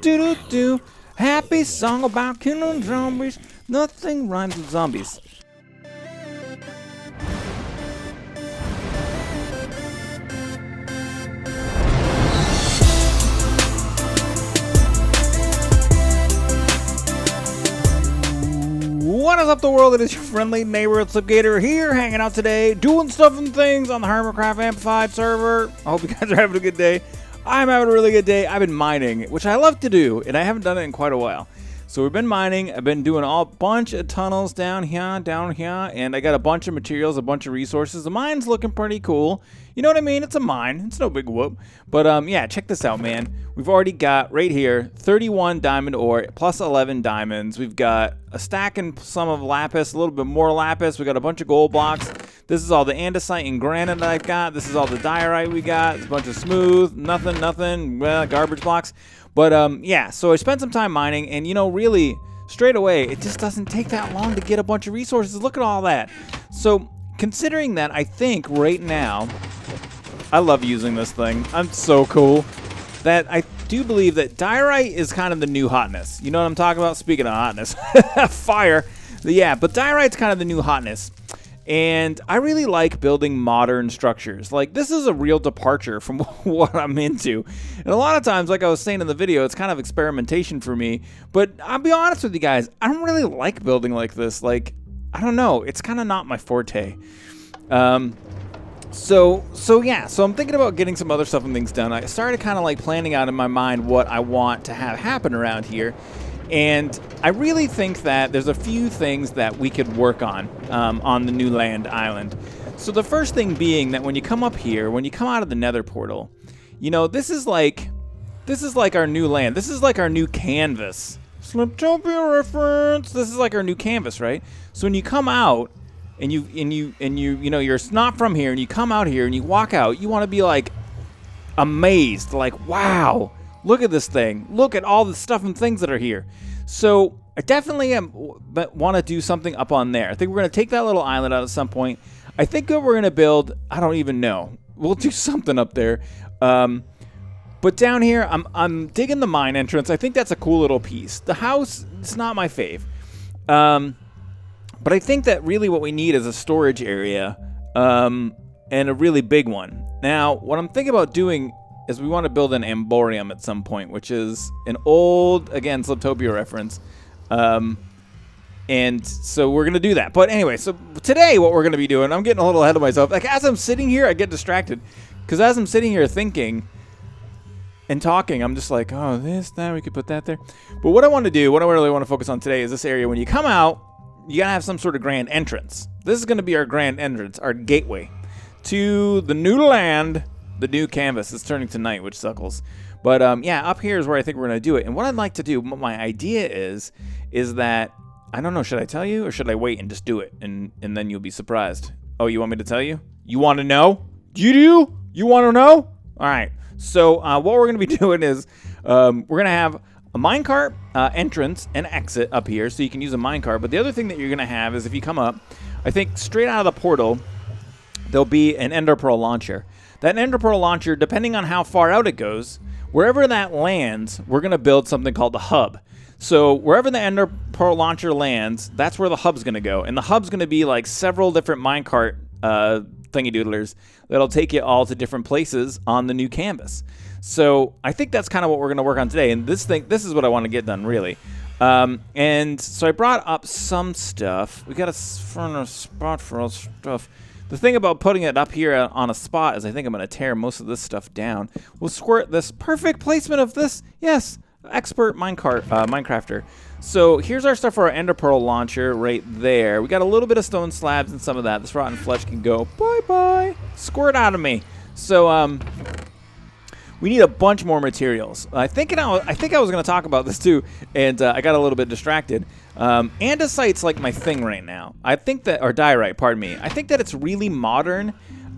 Do-do-do. Happy song about killing zombies. Nothing rhymes with zombies. What is up, the world? It is your friendly neighborhood Slipgator here, hanging out today, doing stuff and things on the Hermitcraft Amplified server. I hope you guys are having a good day. I'm having a really good day. I've been mining, which I love to do, and I haven't done it in quite a while. So we've been mining. I've been doing a bunch of tunnels down here, and I got a bunch of materials, a bunch of resources. The mine's looking pretty cool. You know what I mean? It's a mine. It's no big whoop. But yeah, check this out, man. We've already got right here 31 diamond ore plus 11 diamonds. We've got a stack and some of lapis, a little bit more lapis. We got a bunch of gold blocks. This is all the andesite and granite that I've got. This is all the diorite we got. It's a bunch of smooth, nothing, well, garbage blocks. But yeah, so I spent some time mining, and you know, really, straight away, it just doesn't take that long to get a bunch of resources. Look at all that. So considering that, I think right now, I love using this thing. I'm so cool that I do believe that diorite is kind of the new hotness. You know what I'm talking about? Speaking of hotness, fire. Yeah, but diorite's kind of the new hotness. And I really like building modern structures. Like, this is a real departure from what I'm into. And a lot of times, like I was saying in the video, it's kind of experimentation for me. But I'll be honest with you guys, I don't really like building like this. Like, I don't know. It's kind of not my forte. So yeah, so I'm thinking about getting some other stuff and things done. I started kind of like planning out in my mind what I want to have happen around here. And I really think that there's a few things that we could work on the new land island. So the first thing being that when you come up here, when you come out of the nether portal, you know, this is like our new land. This is like our new canvas. Sliptopia reference. This is like our new canvas, right? So when you come out and you know, you're not from here and you come out here and you walk out, you want to be like amazed, like, wow. Look at this thing. Look at all the stuff and things that are here. So I definitely want to do something up on there. I think we're going to take that little island out at some point. I think what we're going to build, I don't even know. We'll do something up there. But down here, I'm digging the mine entrance. I think that's a cool little piece. The house, it's not my fave. But I think that really what we need is a storage area and a really big one. Now, what I'm thinking about doing is we want to build an Amborium at some point, which is an old, again, Sliptopia reference. And so we're going to do that. But anyway, so today what we're going to be doing, I'm getting a little ahead of myself. Like, as I'm sitting here, I get distracted. Because as I'm sitting here thinking and talking, I'm just like, oh, this, that, we could put that there. But what I want to do, what I really want to focus on today is this area. When you come out, you got to have some sort of grand entrance. This is going to be our grand entrance, our gateway to the new land. The new canvas is turning to night, which suckles. But yeah, up here is where I think we're going to do it. And what I'd like to do, what my idea is that, I don't know, should I tell you or should I wait and just do it? And then you'll be surprised. Oh, you want me to tell you? You want to know? You do? You want to know? All right. So what we're going to be doing is we're going to have a minecart entrance and exit up here, so you can use a minecart. But the other thing that you're going to have is if you come up, I think straight out of the portal, there'll be an ender pearl launcher. That ender pearl launcher, depending on how far out it goes, wherever that lands, we're going to build something called the hub. So wherever the ender pearl launcher lands, that's where the hub's going to go. And the hub's going to be like several different minecart thingy-doodlers that'll take you all to different places on the new canvas. So I think that's kind of what we're going to work on today. And this is what I want to get done, really. And so I brought up some stuff. We got a spot for all stuff. The thing about putting it up here on a spot is I think I'm going to tear most of this stuff down. We'll squirt this perfect placement of this. Yes, expert Minecrafter. So here's our stuff for our ender pearl launcher right there. We got a little bit of stone slabs and some of that. This rotten flesh can go bye-bye. Squirt out of me. So we need a bunch more materials. I think I was going to talk about this too, and I got a little bit distracted. Andesite's like my thing right now. I think that, or diorite, pardon me. I think that it's really modern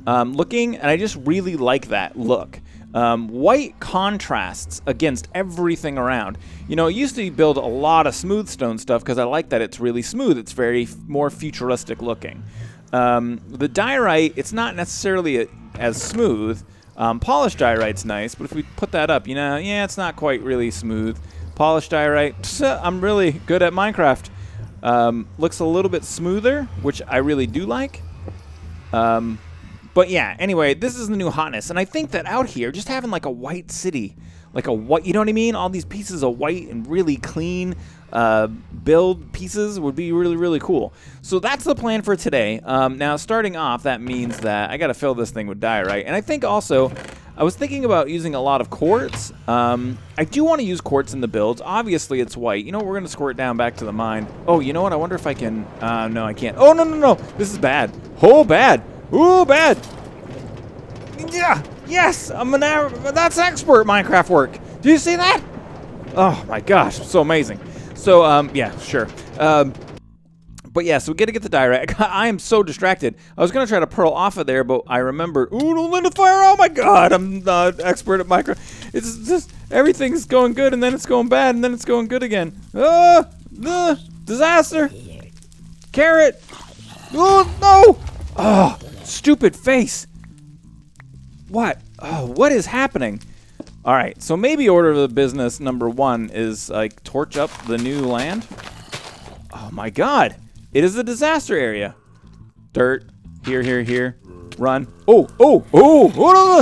looking, and I just really like that look. White contrasts against everything around. You know, I used to build a lot of smooth stone stuff because I like that it's really smooth. It's very more futuristic looking. The diorite, it's not necessarily as smooth. Polished diorite's nice, but if we put that up, you know, yeah, it's not quite really smooth. Polished diorite, I'm really good at Minecraft. Looks a little bit smoother, which I really do like. But yeah, anyway, this is the new hotness. And I think that out here, just having like a white city, like a white, you know what I mean? All these pieces of white and really clean build pieces would be really, really cool. So that's the plan for today. Now, starting off, that means that I got to fill this thing with diorite. And I think also, I was thinking about using a lot of quartz. I do want to use quartz in the builds. Obviously, it's white. You know what? We're going to squirt down back to the mine. Oh, you know what? I wonder if I can... no, I can't. Oh, no, no, no. This is bad. Oh, bad. Ooh, bad. Yeah. Yes. That's expert Minecraft work. Do you see that? Oh, my gosh. So amazing. So, yeah, sure. But yeah, so we got to get the diorite. I am so distracted. I was going to try to pearl off of there, but I remembered, ooh, don't let it fire. Oh my God, I'm not expert at Minecraft. It's just, everything's going good, and then it's going bad, and then it's going good again. Disaster. Carrot. Oh, no. Oh, stupid face. What? Oh, what is happening? All right, so maybe order of business number 1 is, like, torch up the new land. Oh my God. It is a disaster area. Dirt. Here, here, here. Run. Oh, oh, oh.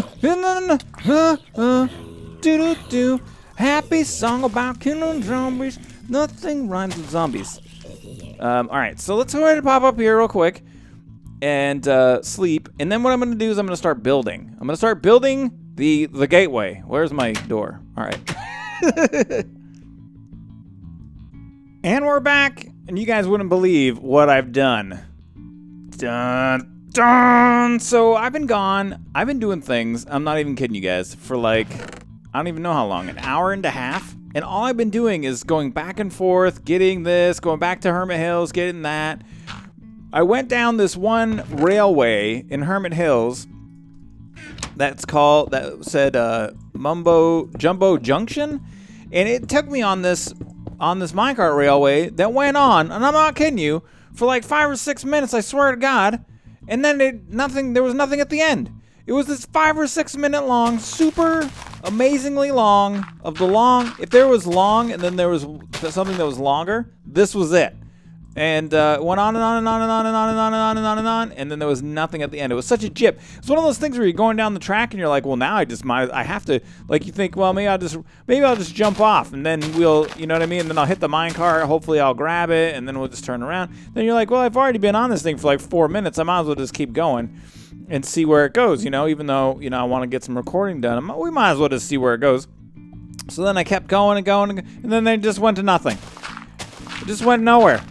Do-do-do. Happy song about killing zombies. Nothing rhymes with zombies. All right, so let's go ahead and pop up here real quick and sleep. And then what I'm going to do is I'm going to start building. I'm going to start building the gateway. Where's my door? All right. And we're back. And you guys wouldn't believe what I've done. Dun, dun. So I've been gone. I've been doing things. I'm not even kidding you guys. For like, I don't even know how long. An hour and a half. And all I've been doing is going back and forth, getting this, going back to Hermit Hills, getting that. I went down this one railway in Hermit Hills that said Jumbo Junction. And it took me on this minecart railway that went on, and I'm not kidding you, for like 5 or 6 minutes, I swear to God, and then there was nothing at the end. It was this 5 or 6 minute long, super amazingly long, if there was long and then there was something that was longer, this was it. And it went on and on and on and on and on and on and on and on and on, and then there was nothing at the end. It was such a jip. It's one of those things where you're going down the track and you're like, well, now I have to, like, you think, well, maybe I'll just jump off, and then we'll, you know what I mean? And then I'll hit the minecart, hopefully I'll grab it, and then we'll just turn around. Then you're like, well, I've already been on this thing for like 4 minutes. I might as well just keep going and see where it goes, you know, even though, you know, I want to get some recording done. We might as well just see where it goes. So then I kept going and going, and then they just went to nothing. It just went nowhere.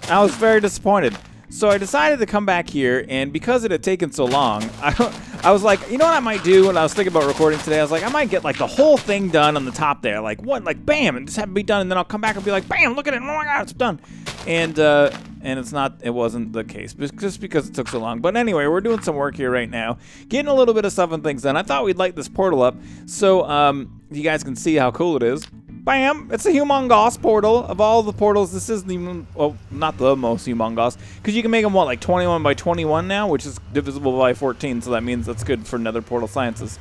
I was very disappointed. So I decided to come back here, and because it had taken so long, I was like, you know what I might do when I was thinking about recording today? I was like, I might get like the whole thing done on the top there. Like, what? Like, bam, and just have it be done, and then I'll come back and be like, bam, look at it. Oh my God, it's done. And it wasn't the case, just because it took so long. But anyway, we're doing some work here right now, getting a little bit of stuff and things done. I thought we'd light this portal up so you guys can see how cool it is. Bam! It's a humongous portal. Of all the portals, this is not the most humongous, because you can make them, what, like 21 by 21 now, which is divisible by 14, so that means that's good for Nether Portal Sciences.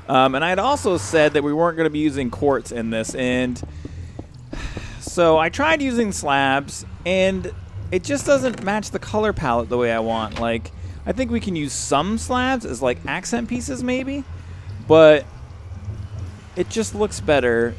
And I had also said that we weren't going to be using quartz in this, and so I tried using slabs, and it just doesn't match the color palette the way I want. Like, I think we can use some slabs as like accent pieces maybe, but it just looks better.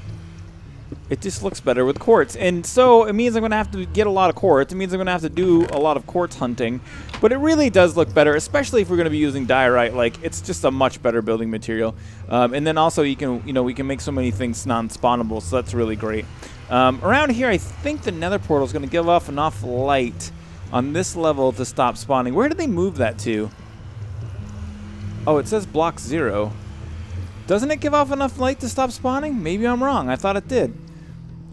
It just looks better with quartz. And so it means I'm going to have to get a lot of quartz. It means I'm going to have to do a lot of quartz hunting. But it really does look better, especially if we're going to be using diorite. Like, it's just a much better building material. And then also we can make so many things non-spawnable, so that's really great. Around here, I think the nether portal is going to give off enough light on this level to stop spawning. Where did they move that to? Oh, it says block 0. Doesn't it give off enough light to stop spawning? Maybe I'm wrong. I thought it did.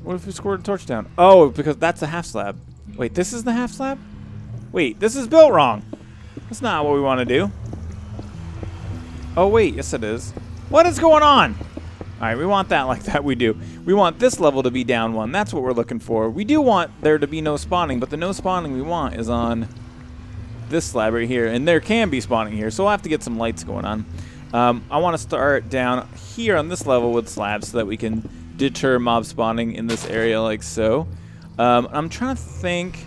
What if we scored a torch down? Oh, because that's the half slab. Wait, this is the half slab? Wait, this is built wrong. That's not what we want to do. Oh, wait. Yes, it is. What is going on? All right, we want that like that. We do. We want this level to be down 1. That's what we're looking for. We do want there to be no spawning, but the no spawning we want is on this slab right here. And there can be spawning here, so we'll have to get some lights going on. I want to start down here on this level with slabs so that we can deter mob spawning in this area like so. I'm trying to think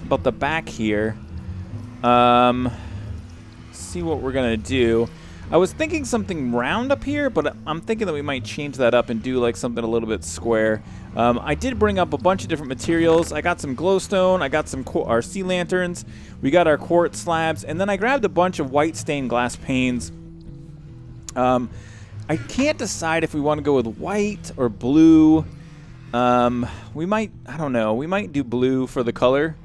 about the back here. See what we're going to do. I was thinking something round up here, but I'm thinking that we might change that up and do like something a little bit square. I did bring up a bunch of different materials. I got some glowstone. I got some our sea lanterns. We got our quartz slabs. And then I grabbed a bunch of white stained glass panes. I can't decide if we want to go with white or blue. We might, I don't know, we might do blue for the color.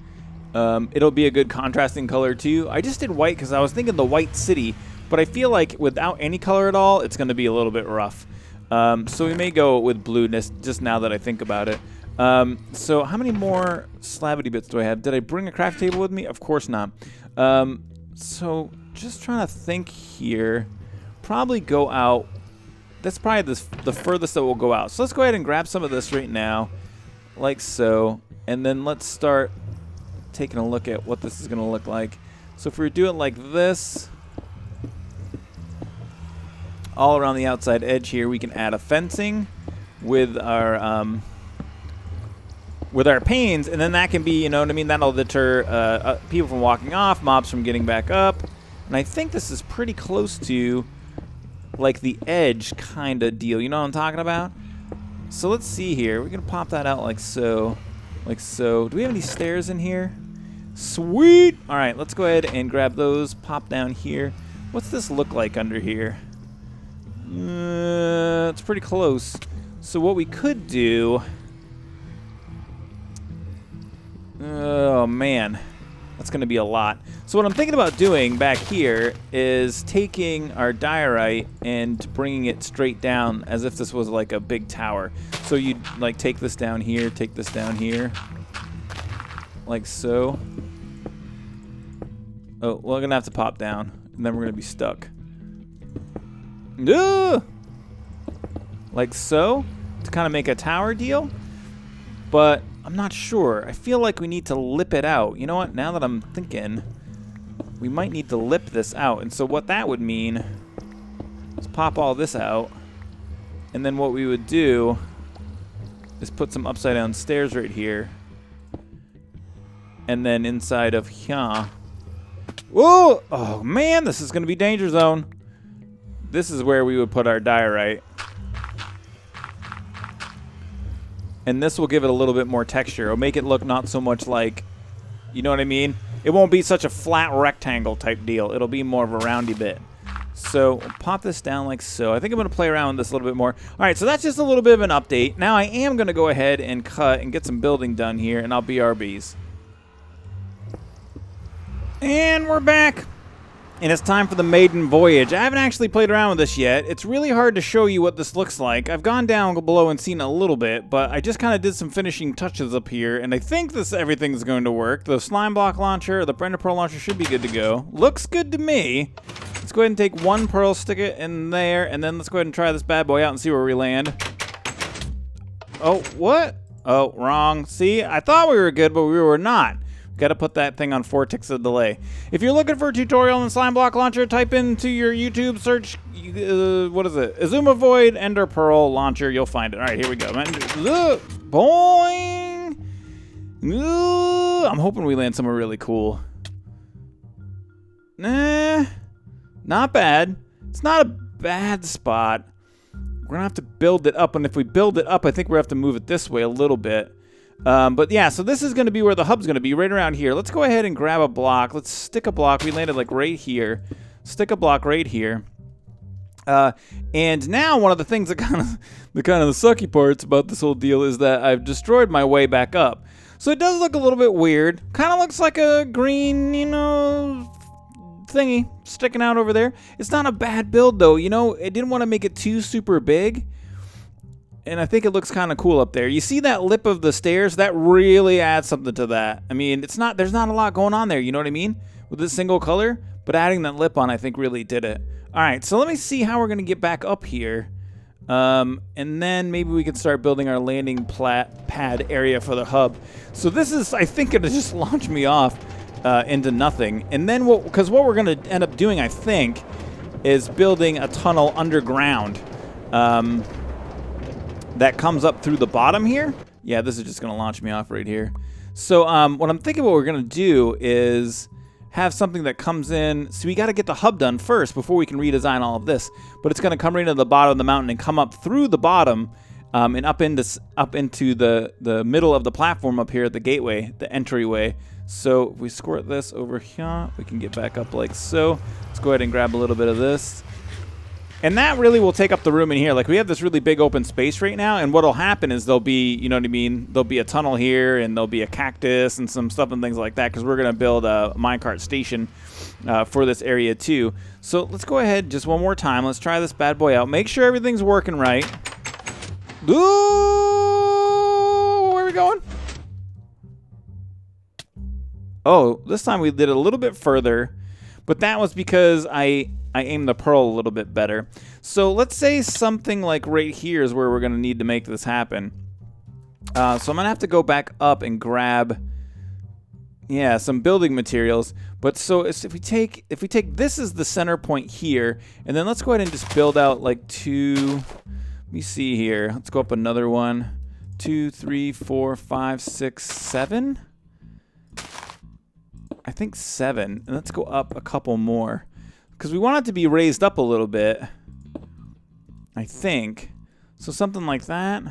It'll be a good contrasting color too. I just did white because I was thinking the white city, but I feel like without any color at all, it's going to be a little bit rough. So we may go with blueness just now that I think about it. So how many more slabity bits do I have? Did I bring a craft table with me? Of course not. So just trying to think here. Probably go out. That's probably the furthest that we'll go out. So let's go ahead and grab some of this right now, like so. And then let's start taking a look at what this is going to look like. So if we do it like this, all around the outside edge here, we can add a fencing with our panes, and then that can be, you know what I mean, that'll deter people from walking off, mobs from getting back up. And I think this is pretty close to like the edge kind of deal. You know what I'm talking about? So let's see here. We're going to pop that out like so. Like so. Do we have any stairs in here? Sweet! All right, let's go ahead and grab those. Pop down here. What's this look like under here? It's pretty close. So what we could do... Oh, man. That's going to be a lot. So what I'm thinking about doing back here is taking our diorite and bringing it straight down as if this was like a big tower. So you'd like take this down here, take this down here, like so. Oh, we're going to have to pop down, and then we're going to be stuck. Like so, to kind of make a tower deal. But I'm not sure. I feel like we need to lip it out. You know what? Now that I'm thinking, we might need to lip this out. And so what that would mean is pop all this out. And then what we would do is put some upside down stairs right here. And then inside of here. Whoa! Oh man, this is going to be danger zone. This is where we would put our diorite. And this will give it a little bit more texture. It'll make it look not so much like, you know what I mean? It won't be such a flat rectangle type deal. It'll be more of a roundy bit. So we'll pop this down like so. I think I'm going to play around with this a little bit more. All right, so that's just a little bit of an update. Now I am going to go ahead and cut and get some building done here, and I'll BRBs. And we're back. And it's time for the maiden voyage. I haven't actually played around with this yet. It's really hard to show you what this looks like. I've gone down below and seen a little bit, but I just kind of did some finishing touches up here, and I think everything's going to work. The slime block launcher, the Ender Pearl launcher should be good to go. Looks good to me. Let's go ahead and take one pearl, stick it in there, and then let's go ahead and try this bad boy out and see where we land. Oh, what? Oh, wrong. See, I thought we were good, but we were not. Got to put that thing on 4 ticks of delay. If you're looking for a tutorial on Slime Block Launcher, type into your YouTube search, what is it? Azuma Void Ender Pearl Launcher. You'll find it. All right, here we go. Boing! I'm hoping we land somewhere really cool. Nah, not bad. It's not a bad spot. We're going to have to build it up, and if we build it up, I think we have to move it this way a little bit. But yeah, so this is going to be where the hub's going to be, right around here. Let's go ahead and grab a block. Let's stick a block. We landed like right here. Stick a block right here. And now one of the things that kind of the sucky parts about this whole deal is that I've destroyed my way back up. So it does look a little bit weird. Kind of looks like a green, you know, thingy sticking out over there. It's not a bad build though. You know, I didn't want to make it too super big. And I think it looks kind of cool up there. You see that lip of the stairs? That really adds something to that. I mean, there's not a lot going on there, you know what I mean? With this single color, but adding that lip on I think really did it. All right, so let me see how we're going to get back up here. And then maybe we can start building our landing pad area for the hub. So this is, I think, going to just launch me off into nothing. And then, because what we're going to end up doing, I think, is building a tunnel underground that comes up through the bottom here. Yeah, this is just going to launch me off right here. So what I'm thinking what we're going to do is have something that comes in. So we got to get the hub done first before we can redesign all of this. But it's going to come right into the bottom of the mountain and come up through the bottom and up into the middle of the platform up here at the gateway, the entryway. So if we squirt this over here, we can get back up like so. Let's go ahead and grab a little bit of this. And that really will take up the room in here. Like, we have this really big open space right now, and what'll happen is there'll be, you know what I mean, there'll be a tunnel here, and there'll be a cactus and some stuff and things like that, because we're going to build a minecart station for this area too. So let's go ahead just one more time. Let's try this bad boy out. Make sure everything's working right. Ooh, where are we going? Oh, this time we did it a little bit further, but that was because I aimed the pearl a little bit better. So let's say something like right here is where we're going to need to make this happen. So I'm going to have to go back up and grab, yeah, some building materials. But so if we take this as the center point here, and then let's go ahead and just build out like two. Let me see here. Let's go up another one. 2, 3, 4, 5, 6, 7. I think 7. And let's go up a couple more, because we want it to be raised up a little bit, I think. So something like that.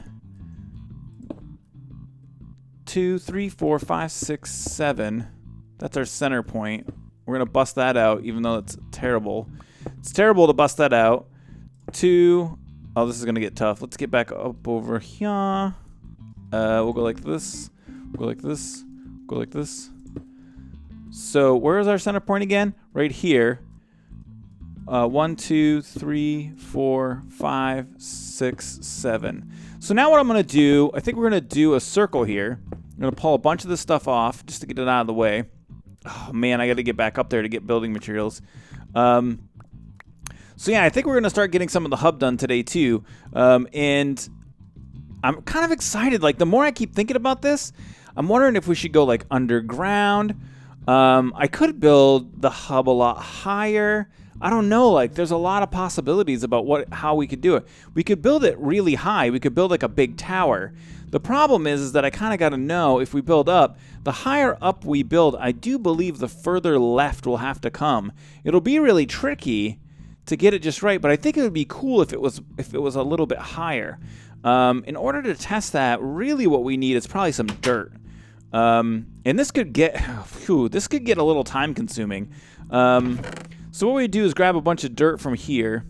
2, 3, 4, 5, 6, 7. That's our center point. We're going to bust that out, even though it's terrible. It's terrible to bust that out. 2. Oh, this is going to get tough. Let's get back up over here. We'll go like this. We'll go like this. Go like this. So where is our center point again? Right here. 1, 2, 3, 4, 5, 6, 7. So now what I'm going to do, I think we're going to do a circle here. I'm going to pull a bunch of this stuff off just to get it out of the way. Oh, man, I got to get back up there to get building materials. So, yeah, I think we're going to start getting some of the hub done today, too. And I'm kind of excited. Like, the more I keep thinking about this, I'm wondering if we should go, like, underground. I could build the hub a lot higher. I don't know, like, there's a lot of possibilities about how we could do it. We could build it really high. We could build like a big tower. The problem is that I kind of got to know, if we build up, the higher up we build, I do believe the further left will have to come. It'll be really tricky to get it just right, but I think it would be cool if it was a little bit higher. In order to test that, really what we need is probably some dirt. And this could get a little time consuming. So what we do is grab a bunch of dirt from here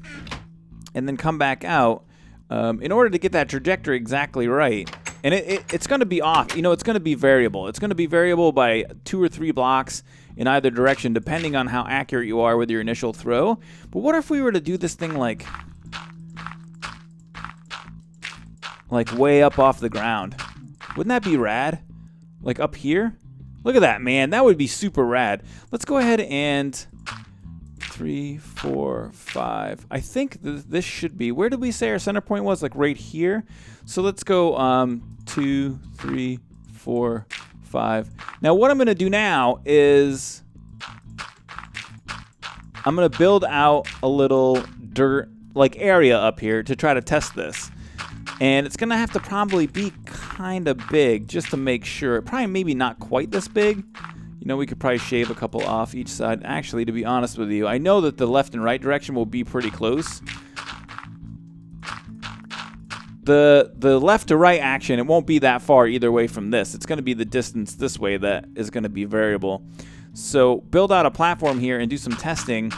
and then come back out in order to get that trajectory exactly right. And it's going to be off. You know, it's going to be variable. It's going to be variable by 2 or 3 blocks in either direction, depending on how accurate you are with your initial throw. But what if we were to do this thing like way up off the ground? Wouldn't that be rad? Like up here? Look at that, man. That would be super rad. Let's go ahead and 3, 4, 5. I think this should be, where did we say our center point was? Like right here. So let's go 2, 3, 4, 5. Now what I'm going to do now is I'm going to build out a little dirt like area up here to try to test this. And it's going to have to probably be kind of big just to make sure. Probably maybe not quite this big. You know, we could probably shave a couple off each side. Actually, to be honest with you, I know that the left and right direction will be pretty close. The left to right action, it won't be that far either way from this. It's going to be the distance this way that is going to be variable. So build out a platform here and do some testing.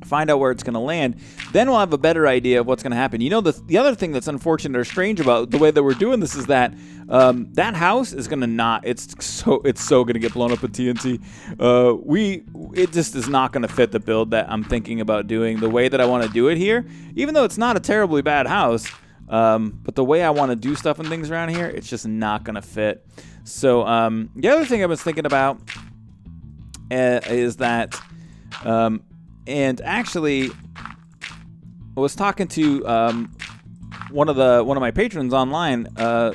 Find out where it's going to land. Then we'll have a better idea of what's going to happen. You know, the other thing that's unfortunate or strange about the way that we're doing this is that that house is going to not. It's so going to get blown up with TNT. It just is not going to fit the build that I'm thinking about doing the way that I want to do it here. Even though it's not a terribly bad house, but the way I want to do stuff and things around here, it's just not going to fit. So the other thing I was thinking about is that. And actually, I was talking to one of my patrons online,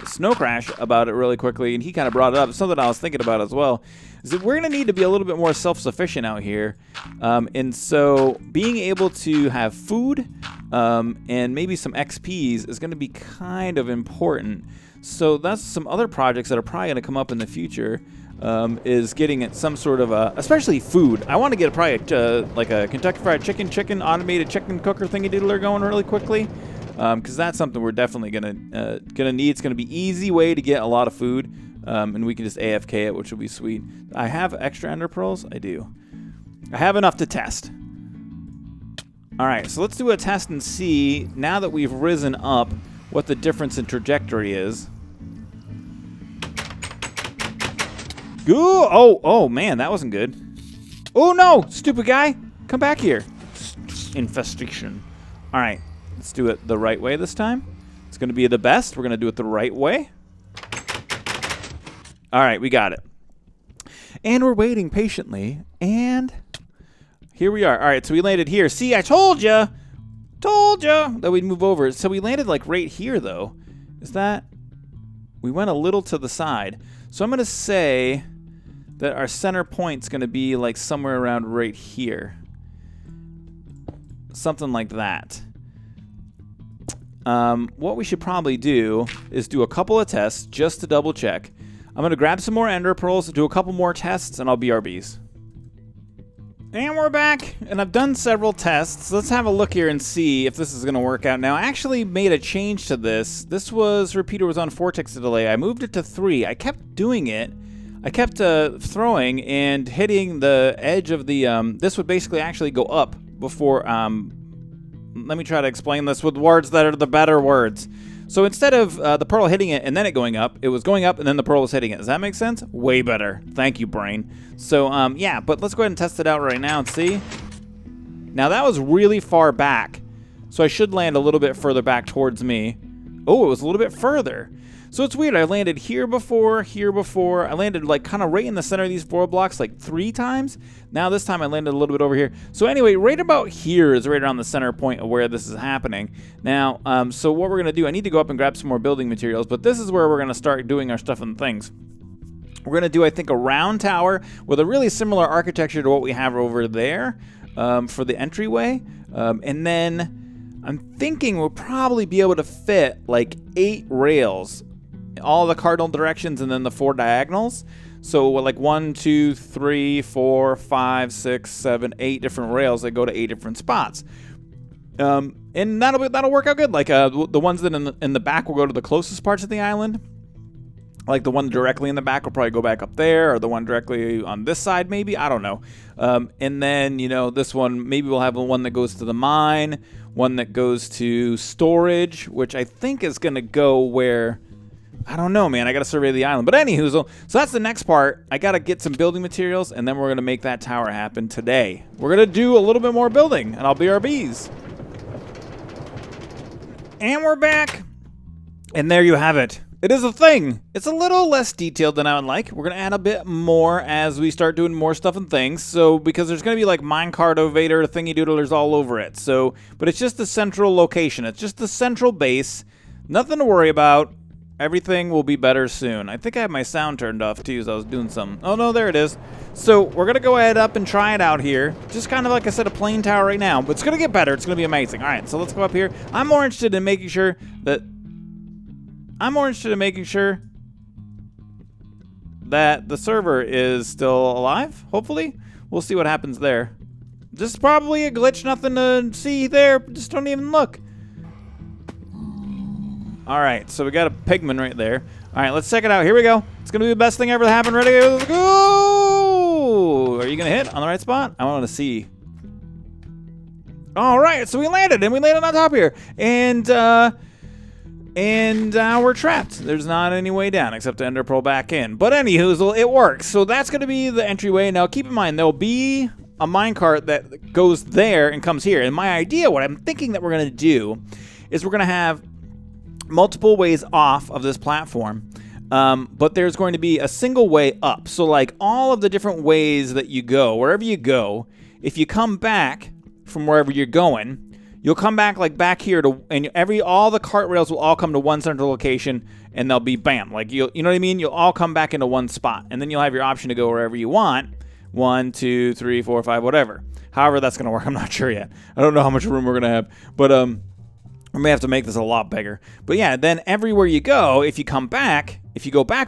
Snow Crash, about it really quickly, and he kind of brought it up. It's something I was thinking about as well. is that we're going to need to be a little bit more self-sufficient out here. And so being able to have food and maybe some XPs is going to be kind of important. So that's some other projects that are probably going to come up in the future, is getting at some sort of a, especially food. I want to get like a Kentucky Fried Chicken automated chicken cooker thingy-doodler going really quickly, because that's something we're definitely gonna need. It's gonna be easy way to get a lot of food, and we can just AFK it, which will be sweet. I have extra ender pearls. I do. I have enough to test. All right, so let's do a test and see, now that we've risen up, what the difference in trajectory is. Oh man, that wasn't good. Oh no, stupid guy, come back here. Infestation. All right, let's do it the right way this time. It's gonna be the best. We're gonna do it the right way. All right, we got it. And we're waiting patiently, and here we are. All right, so we landed here. See, I told you that we'd move over. So we landed like right here though. Is that, we went a little to the side. So I'm gonna say that our center point's gonna be like somewhere around right here. Something like that. What we should probably do is do a couple of tests just to double check. I'm gonna grab some more ender pearls, do a couple more tests, and I'll BRBs. And we're back, and I've done several tests. Let's have a look here and see if this is gonna work out. Now, I actually made a change to this. This repeater was on 4 ticks of delay. I moved it to 3. I kept doing it. I kept throwing and hitting the edge of the, this would basically actually go up before, let me try to explain this with words that are the better words. So instead of the pearl hitting it and then it going up, it was going up and then the pearl was hitting it. Does that make sense? Way better. Thank you, brain. So, yeah, but let's go ahead and test it out right now and see. Now, that was really far back, so I should land a little bit further back towards me. Oh, it was a little bit further. So it's weird. I landed here before. I landed like kind of right in the center of these 4 blocks like 3 times. Now this time I landed a little bit over here. So anyway, right about here is right around the center point of where this is happening. Now, so what we're going to do, I need to go up and grab some more building materials, but this is where we're going to start doing our stuff and things. We're going to do, I think, a round tower with a really similar architecture to what we have over there for the entryway. And then I'm thinking we'll probably be able to fit like 8 rails, all the cardinal directions and then the 4 diagonals. So like 1, 2, 3, 4, 5, 6, 7, 8 different rails that go to 8 different spots. And that'll work out good. Like the ones that in the back will go to the closest parts of the island. Like the one directly in the back will probably go back up there, or the one directly on this side maybe. I don't know. And then, you know, this one, maybe we'll have one that goes to the mine, one that goes to storage, which I think is going to go where... I don't know, man. I got to survey the island. But anywho, so that's the next part. I got to get some building materials, and then we're going to make that tower happen today. We're going to do a little bit more building, and I'll BRBs. And we're back. And there you have it. It is a thing. It's a little less detailed than I would like. We're going to add a bit more as we start doing more stuff and things. So, because there's going to be like minecart ovator thingy-doodlers all over it. So, but it's just the central location. It's just the central base. Nothing to worry about. Everything will be better soon. I think I have my sound turned off too, so I was doing some. Oh no, there it is. So we're gonna go ahead up and try it out here. Just kind of like I said, a plain tower right now, but it's gonna get better. It's gonna be amazing. All right, so let's go up here. I'm more interested in making sure that the server is still alive. Hopefully, we'll see what happens there. This is probably a glitch. Nothing to see there. Just don't even look. All right, so we got a pigman right there. All right, let's check it out. Here we go. It's going to be the best thing ever to happen. Ready? Let's go! Are you going to hit on the right spot? I want to see. All right, so we landed, and we landed on top here. And we're trapped. There's not any way down except to ender pearl back in. But anywho, it works. So that's going to be the entryway. Now, keep in mind, there'll be a minecart that goes there and comes here. And my idea, what I'm thinking that we're going to do, is we're going to have multiple ways off of this platform, but there's going to be a single way up. So like all of the different ways that you go, wherever you go, if you come back from wherever you're going, you'll come back like back here to, and all the cart rails will all come to one central location, and they'll be bam. Like you know what I mean? You'll all come back into one spot, and then you'll have your option to go wherever you want. 1, 2, 3, 4, 5, whatever. However that's going to work, I'm not sure yet. I don't know how much room we're going to have, but we may have to make this a lot bigger. But yeah, then everywhere you go, if you go back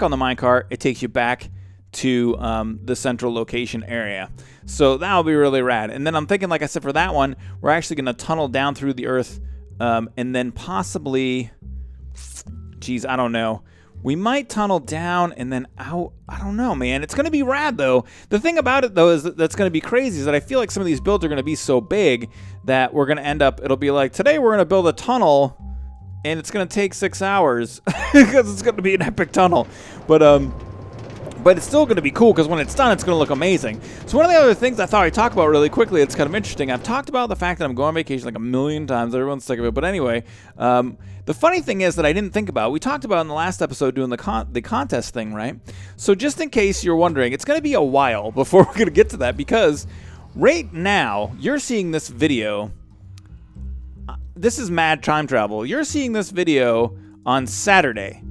on the minecart, it takes you back to the central location area. So that'll be really rad. And then I'm thinking, like I said, for that one, we're actually going to tunnel down through the earth, and then possibly, geez, I don't know. We might tunnel down and then out. I don't know, man. It's going to be rad, though. The thing about it, though, is that's going to be crazy is that I feel like some of these builds are going to be so big that we're going to end up, it'll be like, today we're going to build a tunnel, and it's going to take 6 hours because it's going to be an epic tunnel. But it's still going to be cool because when it's done, it's going to look amazing. So one of the other things I thought I'd talk about really quickly, it's kind of interesting. I've talked about the fact that I'm going on vacation like a million times. Everyone's sick of it. But anyway, the funny thing is that I didn't think about, we talked about in the last episode doing the contest thing, right? So just in case you're wondering, it's going to be a while before we're going to get to that because right now, you're seeing this video. This is mad time travel. You're seeing this video on Saturday.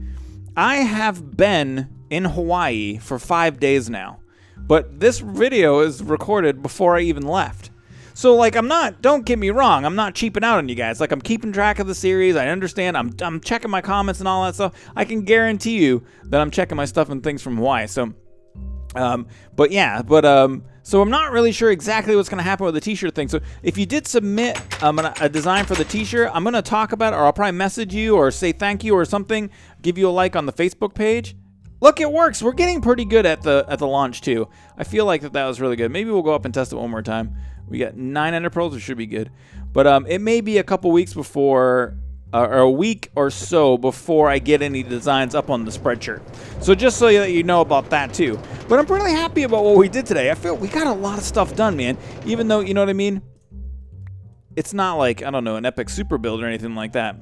I have been in Hawaii for 5 days now, but this video is recorded before I even left. So like, don't get me wrong, I'm not cheaping out on you guys. Like, I'm keeping track of the series. I understand. I'm checking my comments and all that stuff. I can guarantee you that I'm checking my stuff and things from Hawaii. So, so I'm not really sure exactly what's going to happen with the t-shirt thing. So if you did submit a design for the t-shirt, I'm going to talk about it, or I'll probably message you or say thank you or something, give you a like on the Facebook page. Look, it works. We're getting pretty good at the launch too. I feel like that was really good. Maybe we'll go up and test it one more time. We got 9 ender pearls, which should be good. But it may be a couple weeks before, or a week or so before I get any designs up on the spreadshirt. So just so that you know about that too. But I'm really happy about what we did today. I feel we got a lot of stuff done, man. Even though, you know what I mean? It's not like, I don't know, an epic super build or anything like that.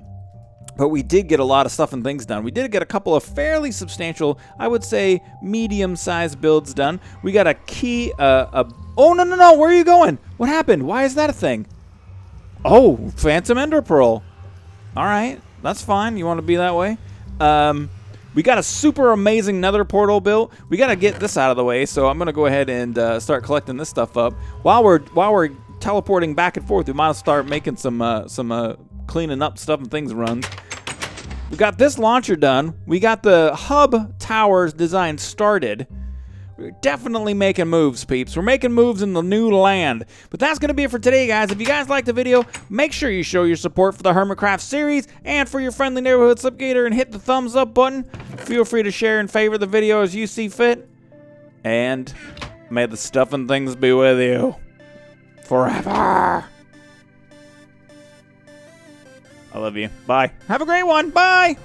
But we did get a lot of stuff and things done. We did get a couple of fairly substantial, I would say, medium-sized builds done. We got a key, oh, no, where are you going? What happened? Why is that a thing? Oh, Phantom Ender Pearl. All right, that's fine. You want to be that way? We got a super amazing nether portal built. We got to get this out of the way, so I'm going to go ahead and start collecting this stuff up. While we're teleporting back and forth, we might start making some cleaning up stuff and things runs. We got this launcher done. We got the hub towers design started. We're definitely making moves, peeps. We're making moves in the new land. But that's going to be it for today, guys. If you guys liked the video, make sure you show your support for the Hermitcraft series and for your friendly neighborhood Slipgator and hit the thumbs up button. Feel free to share and favor the video as you see fit. And may the stuff and things be with you forever. I love you. Bye. Have a great one. Bye.